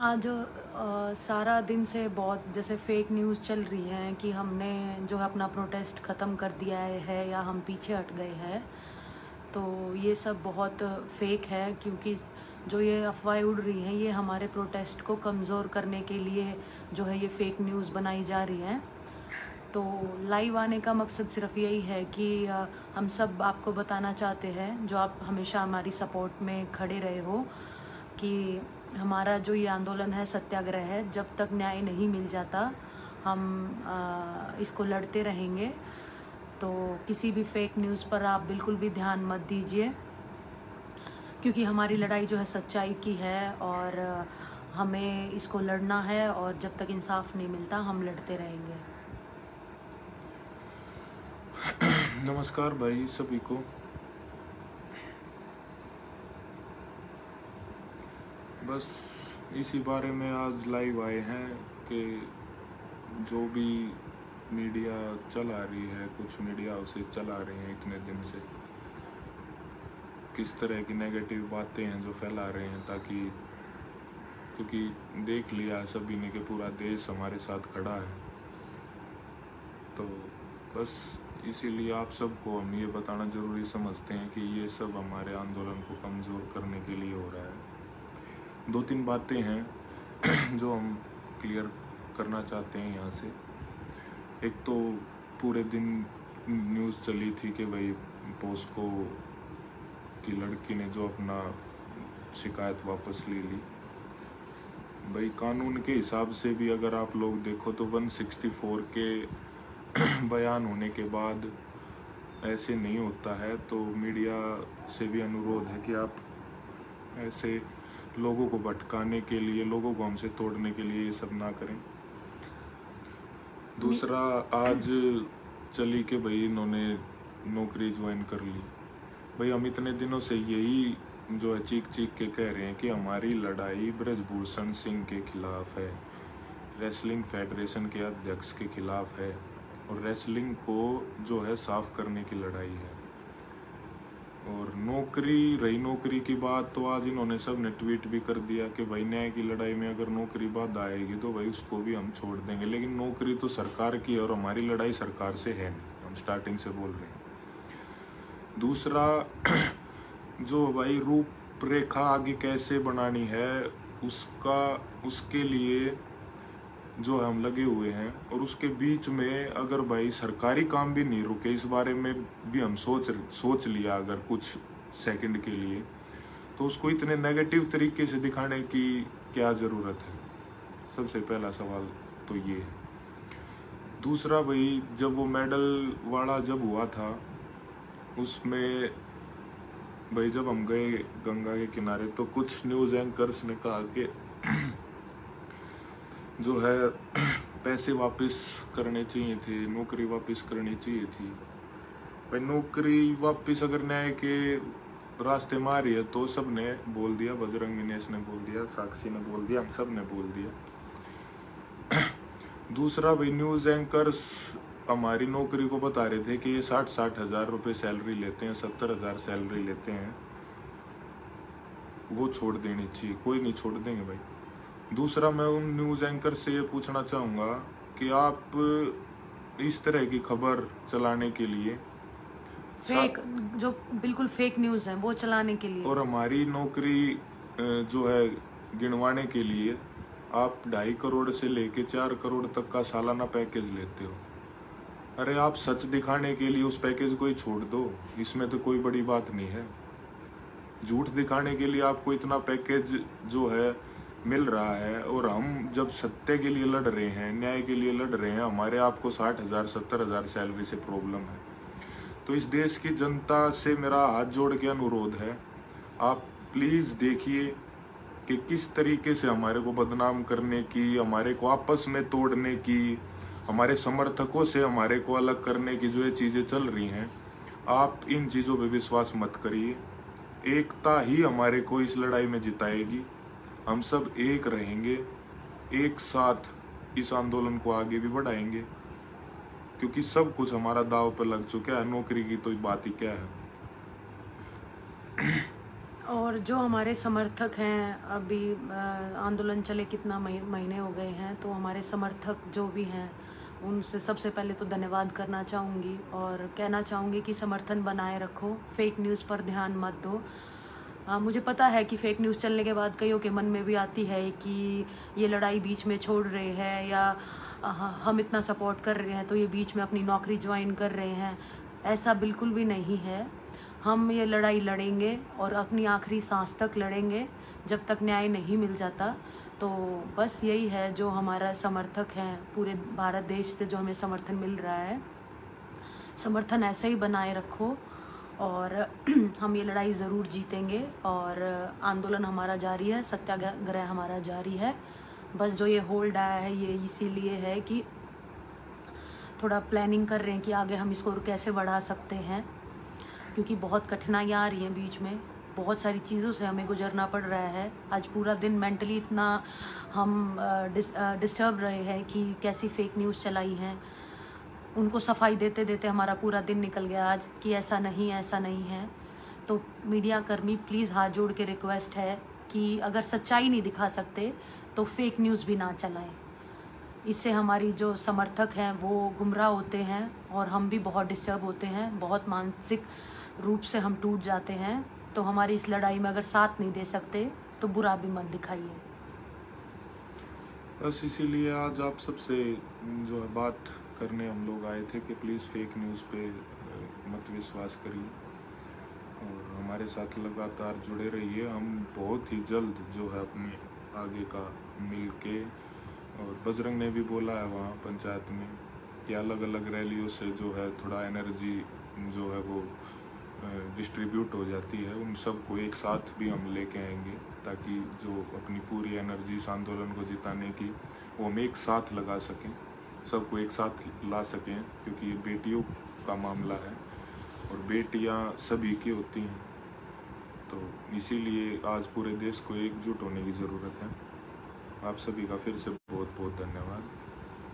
आज सारा दिन से बहुत जैसे फेक न्यूज़ चल रही है कि हमने जो है अपना प्रोटेस्ट ख़त्म कर दिया है या हम पीछे हट गए हैं। तो ये सब बहुत फेक है, क्योंकि जो ये अफवाहें उड़ रही हैं ये हमारे प्रोटेस्ट को कमज़ोर करने के लिए जो है ये फेक न्यूज़ बनाई जा रही हैं। तो लाइव आने का मकसद सिर्फ यही है कि हम सब आपको बताना चाहते हैं, जो आप हमेशा हमारी सपोर्ट में खड़े रहे हो, कि हमारा जो ये आंदोलन है, सत्याग्रह है, जब तक न्याय नहीं मिल जाता हम इसको लड़ते रहेंगे। तो किसी भी फेक न्यूज़ पर आप बिल्कुल भी ध्यान मत दीजिए, क्योंकि हमारी लड़ाई जो है सच्चाई की है और हमें इसको लड़ना है, और जब तक इंसाफ नहीं मिलता हम लड़ते रहेंगे। नमस्कार भाई सभी को। बस इसी बारे में आज लाइव आए हैं कि जो भी मीडिया चला रही है, कुछ मीडिया हाउसेस चला रहे हैं इतने दिन से, किस तरह की नेगेटिव बातें हैं जो फैला रहे हैं, ताकि क्योंकि देख लिया सभी ने कि पूरा देश हमारे साथ खड़ा है। तो बस इसीलिए आप सबको हम ये बताना ज़रूरी समझते हैं कि ये सब हमारे आंदोलन को कमज़ोर करने के लिए हो रहा है। दो तीन बातें हैं जो हम क्लियर करना चाहते हैं यहाँ से। एक तो पूरे दिन न्यूज़ चली थी कि भाई पोस्को की लड़की ने जो अपना शिकायत वापस ले ली। भाई कानून के हिसाब से भी अगर आप लोग देखो तो 164 के बयान होने के बाद ऐसे नहीं होता है। तो मीडिया से भी अनुरोध है कि आप ऐसे लोगों को भटकाने के लिए, लोगों को हमसे तोड़ने के लिए ये सब ना करें। दूसरा, आज चली कि भाई इन्होंने नौकरी ज्वाइन कर ली। भाई हम इतने दिनों से यही जो है चीख चीख के कह रहे हैं कि हमारी लड़ाई ब्रजभूषण सिंह के खिलाफ है, रेसलिंग फेडरेशन के अध्यक्ष के खिलाफ है, और रेसलिंग को जो है साफ करने की लड़ाई है। और नौकरी की बात, तो आज इन्होंने सब ने ट्वीट भी कर दिया कि भाई न्याय की लड़ाई में अगर नौकरी बाधा आएगी तो भाई उसको भी हम छोड़ देंगे। लेकिन नौकरी तो सरकार की है और हमारी लड़ाई सरकार से है नहीं, हम स्टार्टिंग से बोल रहे हैं। दूसरा, जो भाई रूपरेखा आगे कैसे बनानी है उसके लिए जो हम लगे हुए हैं, और उसके बीच में अगर भाई सरकारी काम भी नहीं रुके, इस बारे में भी हम सोच लिया अगर कुछ सेकंड के लिए, तो उसको इतने नेगेटिव तरीके से दिखाने की क्या ज़रूरत है। सबसे पहला सवाल तो ये है। दूसरा, भाई जब वो मेडल वाला जब हुआ था, उसमें भाई जब हम गए गंगा के किनारे तो कुछ न्यूज़ एंकर्स ने कहा कि जो है पैसे वापस करने चाहिए थे, नौकरी वापस करनी चाहिए थी। भाई नौकरी वापस अगर न्याय के रास्ते में आ रही है तो सब ने बोल दिया, बजरंग विनेश ने बोल दिया, साक्षी ने बोल दिया, हम सब ने बोल दिया। दूसरा, भाई न्यूज़ एंकर्स हमारी नौकरी को बता रहे थे कि ये 60 हज़ार रुपये सैलरी लेते हैं, 70 हज़ार सैलरी लेते हैं, वो छोड़ देनी चाहिए। कोई नहीं छोड़ देंगे भाई। दूसरा, मैं उन न्यूज़ एंकर से ये पूछना चाहूँगा कि आप इस तरह की खबर चलाने के लिए फेक, जो बिल्कुल फेक न्यूज़ है वो चलाने के लिए, और हमारी नौकरी जो है गिनवाने के लिए आप 2.5 करोड़ से लेके 4 करोड़ तक का सालाना पैकेज लेते हो। अरे आप सच दिखाने के लिए उस पैकेज को ही छोड़ दो, इसमें तो कोई बड़ी बात नहीं है। झूठ दिखाने के लिए आपको इतना पैकेज जो है मिल रहा है, और हम जब सत्य के लिए लड़ रहे हैं, न्याय के लिए लड़ रहे हैं, हमारे आपको 60 हज़ार 70 हज़ार सैलरी से प्रॉब्लम है। तो इस देश की जनता से मेरा हाथ जोड़ के अनुरोध है, आप प्लीज़ देखिए कि किस तरीके से हमारे को बदनाम करने की, हमारे को आपस में तोड़ने की, हमारे समर्थकों से हमारे को अलग करने की जो ये चीज़ें चल रही हैं, आप इन चीज़ों पे विश्वास मत करिए। एकता ही हमारे को इस लड़ाई में जिताएगी। हम सब एक रहेंगे, एक साथ इस आंदोलन को आगे भी बढ़ाएंगे, क्योंकि सब कुछ हमारा दांव पर लग चुका है। नौकरी की तो बात ही क्या है। और जो हमारे समर्थक हैं, अभी आंदोलन चले कितना महीने हो गए हैं, तो हमारे समर्थक जो भी हैं उनसे सबसे पहले तो धन्यवाद करना चाहूँगी और कहना चाहूँगी कि समर्थन बनाए रखो, फेक न्यूज़ पर ध्यान मत दो। मुझे पता है कि फेक न्यूज़ चलने के बाद कईयों के मन में भी आती है कि ये लड़ाई बीच में छोड़ रहे हैं, या हम इतना सपोर्ट कर रहे हैं तो ये बीच में अपनी नौकरी ज्वाइन कर रहे हैं। ऐसा बिल्कुल भी नहीं है। हम ये लड़ाई लड़ेंगे और अपनी आखिरी सांस तक लड़ेंगे जब तक न्याय नहीं मिल जाता। तो बस यही है जो हमारा समर्थक हैं, पूरे भारत देश से जो हमें समर्थन मिल रहा है, समर्थन ऐसे ही बनाए रखो और हम ये लड़ाई ज़रूर जीतेंगे। और आंदोलन हमारा जारी है, सत्याग्रह हमारा जारी है। बस जो ये होल्ड आया है ये इसीलिए है कि थोड़ा प्लानिंग कर रहे हैं कि आगे हम इसको कैसे बढ़ा सकते हैं, क्योंकि बहुत कठिनाइयाँ आ रही हैं बीच में, बहुत सारी चीज़ों से हमें गुजरना पड़ रहा है। आज पूरा दिन मेंटली इतना हम डिस्टर्ब रहे हैं कि कैसी फेक न्यूज़ चलाई हैं, उनको सफाई देते देते हमारा पूरा दिन निकल गया आज कि ऐसा नहीं है। तो मीडिया कर्मी प्लीज़ हाथ जोड़ के रिक्वेस्ट है कि अगर सच्चाई नहीं दिखा सकते तो फेक न्यूज़ भी ना चलाएं। इससे हमारी जो समर्थक हैं वो गुमराह होते हैं और हम भी बहुत डिस्टर्ब होते हैं, बहुत मानसिक रूप से हम टूट जाते हैं। तो हमारी इस लड़ाई में अगर साथ नहीं दे सकते तो बुरा भी मत दिखाइए। बस इसीलिए आज आप सबसे जो है बात करने हम लोग आए थे कि प्लीज़ फेक न्यूज़ पे मत विश्वास करिए और हमारे साथ लगातार जुड़े रहिए। हम बहुत ही जल्द जो है अपने आगे का मिल के, और बजरंग ने भी बोला है वहाँ पंचायत में कि अलग अलग रैलियों से जो है थोड़ा एनर्जी जो है वो डिस्ट्रीब्यूट हो जाती है, उन सबको एक साथ भी हम लेके आएंगे ताकि जो अपनी पूरी एनर्जी इस आंदोलन को जिताने की वो हम एक साथ लगा सकें, सबको एक साथ ला सकें, क्योंकि ये बेटियों का मामला है और बेटियां सभी की होती हैं। तो इसीलिए आज पूरे देश को एकजुट होने की ज़रूरत है। आप सभी का फिर से बहुत बहुत धन्यवाद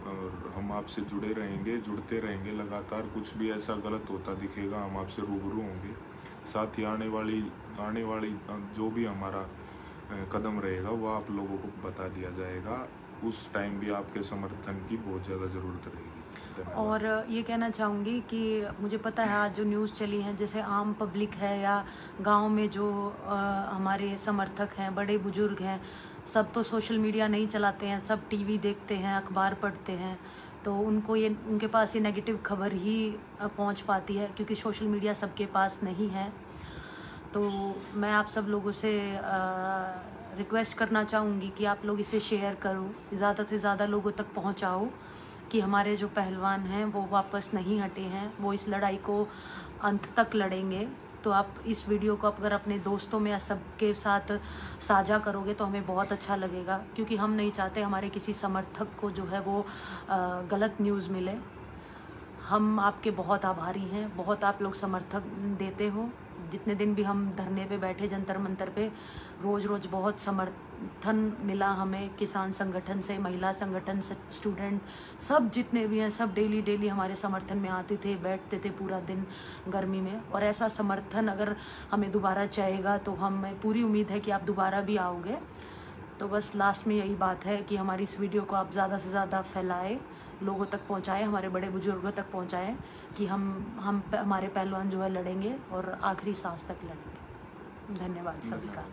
और हम आपसे जुड़े रहेंगे, जुड़ते रहेंगे लगातार। कुछ भी ऐसा गलत होता दिखेगा हम आपसे रूबरू होंगे। साथ ही आने वाली जो भी हमारा कदम रहेगा वो आप लोगों को बता दिया जाएगा। उस टाइम भी आपके समर्थन की बहुत ज़्यादा ज़रूरत रहेगी। और ये कहना चाहूँगी कि मुझे पता है आज जो न्यूज़ चली है, जैसे आम पब्लिक है या गांव में जो हमारे समर्थक हैं, बड़े बुजुर्ग हैं, सब तो सोशल मीडिया नहीं चलाते हैं, सब टीवी देखते हैं, अखबार पढ़ते हैं, तो उनके पास ये नेगेटिव खबर ही पहुंच पाती है, क्योंकि सोशल मीडिया सबके पास नहीं है। तो मैं आप सब लोगों से रिक्वेस्ट करना चाहूँगी कि आप लोग इसे शेयर करो, ज़्यादा से ज़्यादा लोगों तक पहुँचाओ कि हमारे जो पहलवान हैं वो वापस नहीं हटे हैं, वो इस लड़ाई को अंत तक लड़ेंगे। तो आप इस वीडियो को अगर अपने दोस्तों में या सबके साथ साझा करोगे तो हमें बहुत अच्छा लगेगा, क्योंकि हम नहीं चाहते हमारे किसी समर्थक को जो है वो गलत न्यूज़ मिले। हम आपके बहुत आभारी हैं, बहुत आप लोग समर्थक देते हो। जितने दिन भी हम धरने पे बैठे जंतर मंतर पे, रोज़ बहुत समर्थन मिला हमें, किसान संगठन से, महिला संगठन से, स्टूडेंट, सब जितने भी हैं सब डेली हमारे समर्थन में आते थे, बैठते थे पूरा दिन गर्मी में। और ऐसा समर्थन अगर हमें दोबारा चाहेगा तो हमें पूरी उम्मीद है कि आप दोबारा भी आओगे। तो बस लास्ट में यही बात है कि हमारी इस वीडियो को आप ज़्यादा से ज़्यादा फैलाएं, लोगों तक पहुंचाएं, हमारे बड़े बुजुर्गों तक पहुंचाएं कि हमारे पहलवान जो है लड़ेंगे और आखिरी सांस तक लड़ेंगे। धन्यवाद सभी का।